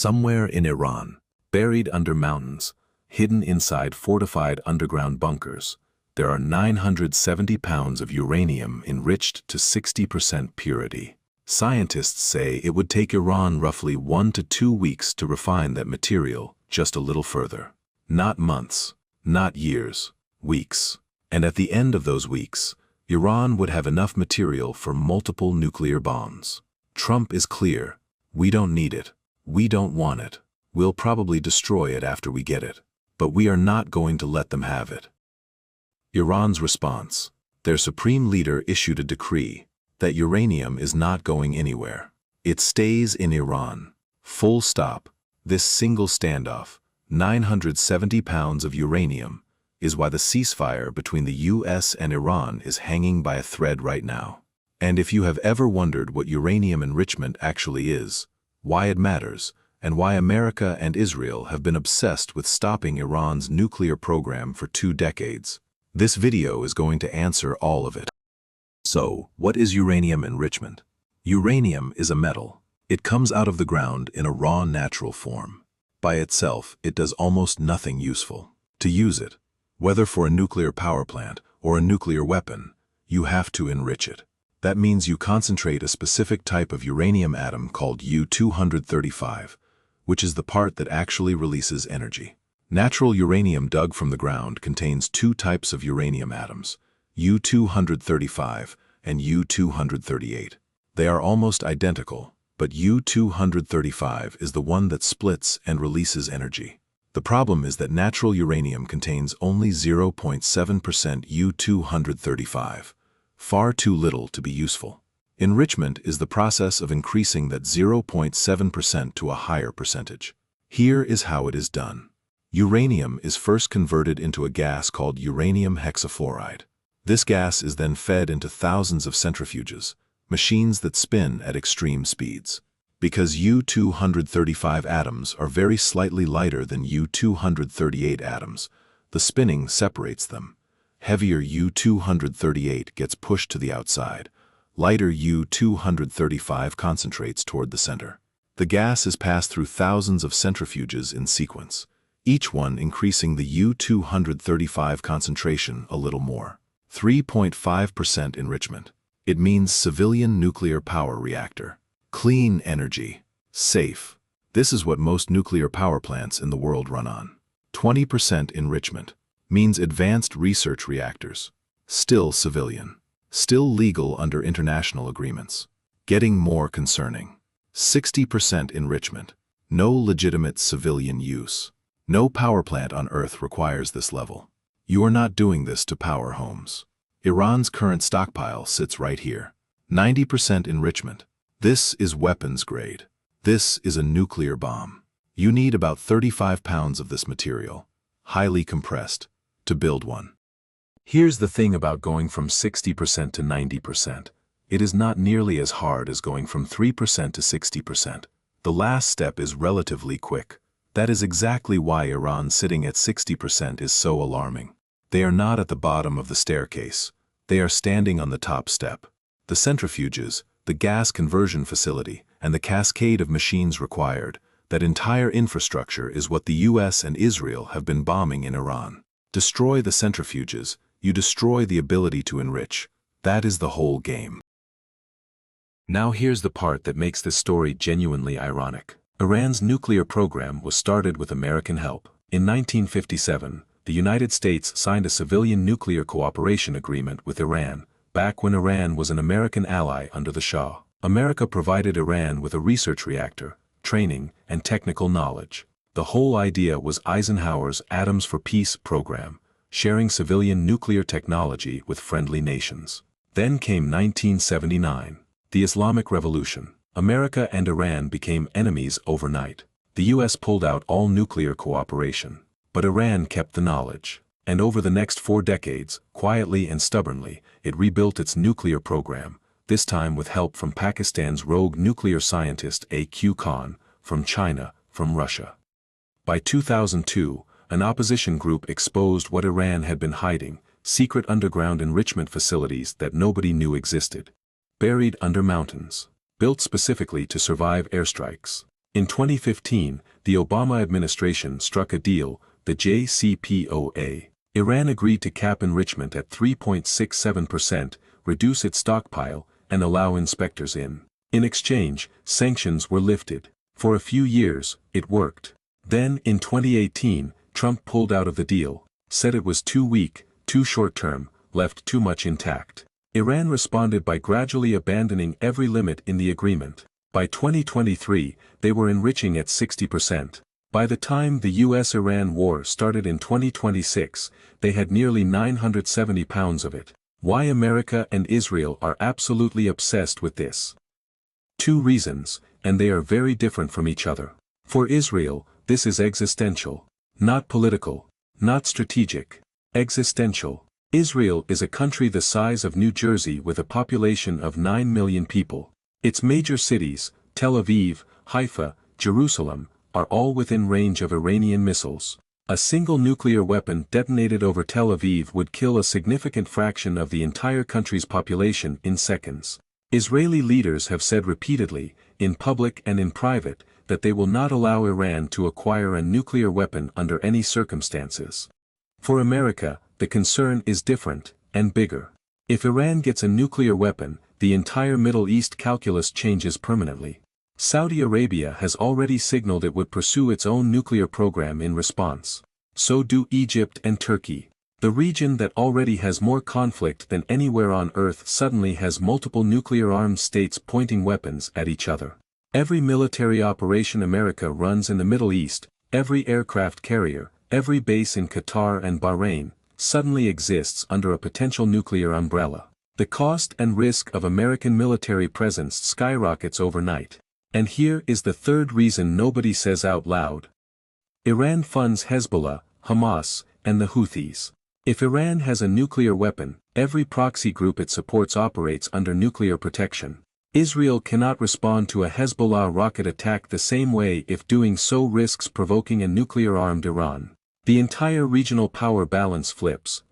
Somewhere in Iran, buried under mountains, hidden inside fortified underground bunkers, there are 970 pounds of uranium enriched to 60% purity. Scientists say it would take Iran roughly 1 to 2 weeks to refine that material just a little further. Not months, not years, weeks. And at the end of those weeks, Iran would have enough material for multiple nuclear bombs. Trump is clear. We don't need it. We don't want it. We'll probably destroy it after we get it. But we are not going to let them have it. Iran's response. Their supreme leader issued a decree that uranium is not going anywhere. It stays in Iran. Full stop. This single standoff, 970 pounds of uranium, is why the ceasefire between the US and Iran is hanging by a thread right now. And if you have ever wondered what uranium enrichment actually is, why it matters, and why America and Israel have been obsessed with stopping Iran's nuclear program for 2 decades, this video is going to answer all of it. So, what is uranium enrichment? Uranium is a metal. It comes out of the ground in a raw natural form. By itself, it does almost nothing useful. To use it, whether for a nuclear power plant or a nuclear weapon, you have to enrich it. That means you concentrate a specific type of uranium atom called U-235, which is the part that actually releases energy. Natural uranium dug from the ground contains 2 types of uranium atoms, U-235 and U-238. They are almost identical, but U-235 is the one that splits and releases energy. The problem is that natural uranium contains only 0.7% U-235, far too little to be useful. Enrichment is the process of increasing that 0.7% to a higher percentage. Here is how it is done. Uranium is first converted into a gas called uranium hexafluoride. This gas is then fed into thousands of centrifuges, machines that spin at extreme speeds. Because U-235 atoms are very slightly lighter than U-238 atoms, the spinning separates them. Heavier U-238 gets pushed to the outside. Lighter U-235 concentrates toward the center. The gas is passed through thousands of centrifuges in sequence, each one increasing the U-235 concentration a little more. 3.5% enrichment. It means civilian nuclear power reactor. Clean energy. Safe. This is what most nuclear power plants in the world run on. 20% enrichment means advanced research reactors. Still civilian. Still legal under international agreements. Getting more concerning. 60% enrichment. No legitimate civilian use. No power plant on Earth requires this level. You are not doing this to power homes. Iran's current stockpile sits right here. 90% enrichment. This is weapons grade. This is a nuclear bomb. You need about 35 pounds of this material, highly compressed, to build one. Here's the thing about going from 60% to 90%. It is not nearly as hard as going from 3% to 60%. The last step is relatively quick. That is exactly why Iran sitting at 60% is so alarming. They are not at the bottom of the staircase. They are standing on the top step. The centrifuges, the gas conversion facility, and the cascade of machines required, that entire infrastructure is what the US and Israel have been bombing in Iran. Destroy the centrifuges, you destroy the ability to enrich. That is the whole game. Now here's the part that makes this story genuinely ironic. Iran's nuclear program was started with American help. In 1957, the United States signed a civilian nuclear cooperation agreement with Iran, back when Iran was an American ally under the Shah. America provided Iran with a research reactor, training, and technical knowledge. The whole idea was Eisenhower's Atoms for Peace program, sharing civilian nuclear technology with friendly nations. Then came 1979, the Islamic Revolution. America and Iran became enemies overnight. The US pulled out all nuclear cooperation, but Iran kept the knowledge. And over the next 4 decades, quietly and stubbornly, it rebuilt its nuclear program, this time with help from Pakistan's rogue nuclear scientist A.Q. Khan, from China, from Russia. By 2002, an opposition group exposed what Iran had been hiding, secret underground enrichment facilities that nobody knew existed. Buried under mountains. Built specifically to survive airstrikes. In 2015, the Obama administration struck a deal, the JCPOA. Iran agreed to cap enrichment at 3.67%, reduce its stockpile, and allow inspectors in. In exchange, sanctions were lifted. For a few years, it worked. Then, in 2018, Trump pulled out of the deal, said it was too weak, too short-term, left too much intact. Iran responded by gradually abandoning every limit in the agreement. By 2023, they were enriching at 60%. By the time the US-Iran war started in 2026, they had nearly 970 pounds of it. Why America and Israel are absolutely obsessed with this? Two reasons, and they are very different from each other. For Israel, this is existential. Not political, not strategic. Existential. Israel is a country the size of New Jersey with a population of 9 million people. Its major cities, Tel Aviv, Haifa, Jerusalem, are all within range of Iranian missiles. A single nuclear weapon detonated over Tel Aviv would kill a significant fraction of the entire country's population in seconds. Israeli leaders have said repeatedly, in public and in private, that they will not allow Iran to acquire a nuclear weapon under any circumstances. For America, the concern is different, and bigger. If Iran gets a nuclear weapon, the entire Middle East calculus changes permanently. Saudi Arabia has already signaled it would pursue its own nuclear program in response. So do Egypt and Turkey. The region that already has more conflict than anywhere on Earth suddenly has multiple nuclear-armed states pointing weapons at each other. Every military operation America runs in the Middle East, every aircraft carrier, every base in Qatar and Bahrain, suddenly exists under a potential nuclear umbrella. The cost and risk of American military presence skyrockets overnight. And here is the third reason nobody says out loud. Iran funds Hezbollah, Hamas, and the Houthis. If Iran has a nuclear weapon, every proxy group it supports operates under nuclear protection. Israel cannot respond to a Hezbollah rocket attack the same way if doing so risks provoking a nuclear-armed Iran. The entire regional power balance flips.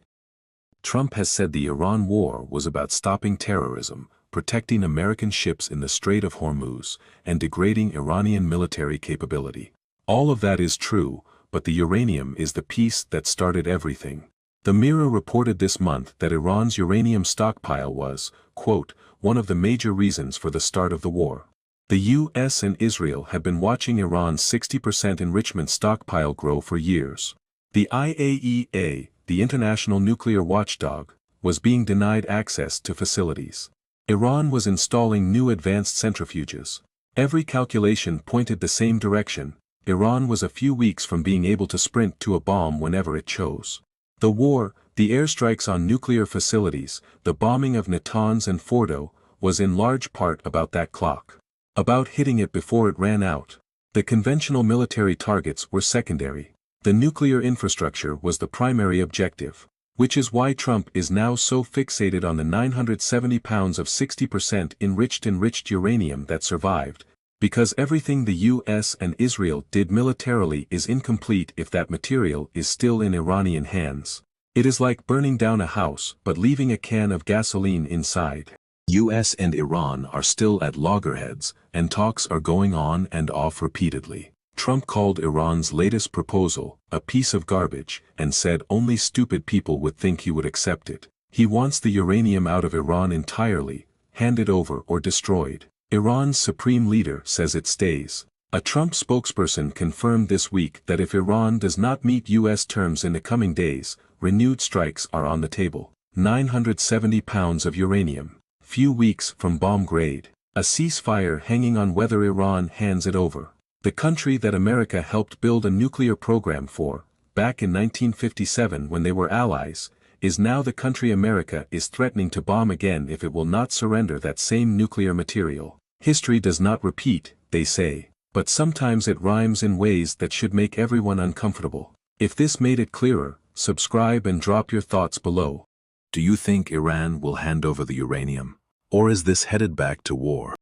Trump has said the Iran war was about stopping terrorism, protecting American ships in the Strait of Hormuz, and degrading Iranian military capability. All of that is true, but the uranium is the piece that started everything. The Mirror reported this month that Iran's uranium stockpile was, quote, one of the major reasons for the start of the war. The US and Israel have been watching Iran's 60% enrichment stockpile grow for years. The IAEA, the international nuclear watchdog, was being denied access to facilities. Iran was installing new advanced centrifuges. Every calculation pointed the same direction. Iran was a few weeks from being able to sprint to a bomb whenever it chose. The war, the airstrikes on nuclear facilities, the bombing of Natanz and Fordo, was in large part about that clock. About hitting it before it ran out. The conventional military targets were secondary. The nuclear infrastructure was the primary objective. Which is why Trump is now so fixated on the 970 pounds of 60% enriched uranium that survived, because everything the US and Israel did militarily is incomplete if that material is still in Iranian hands. It is like burning down a house but leaving a can of gasoline inside. US and Iran are still at loggerheads, and talks are going on and off repeatedly. Trump called Iran's latest proposal a piece of garbage and said only stupid people would think he would accept it. He wants the uranium out of Iran entirely, handed over or destroyed. Iran's supreme leader says it stays. A Trump spokesperson confirmed this week that if Iran does not meet US terms in the coming days, renewed strikes are on the table. 970 pounds of uranium. Few weeks from bomb grade. A ceasefire hanging on whether Iran hands it over. The country that America helped build a nuclear program for, back in 1957 when they were allies, is now the country America is threatening to bomb again if it will not surrender that same nuclear material. History does not repeat, they say, but sometimes it rhymes in ways that should make everyone uncomfortable. If this made it clearer, subscribe and drop your thoughts below. Do you think Iran will hand over the uranium? Or is this headed back to war?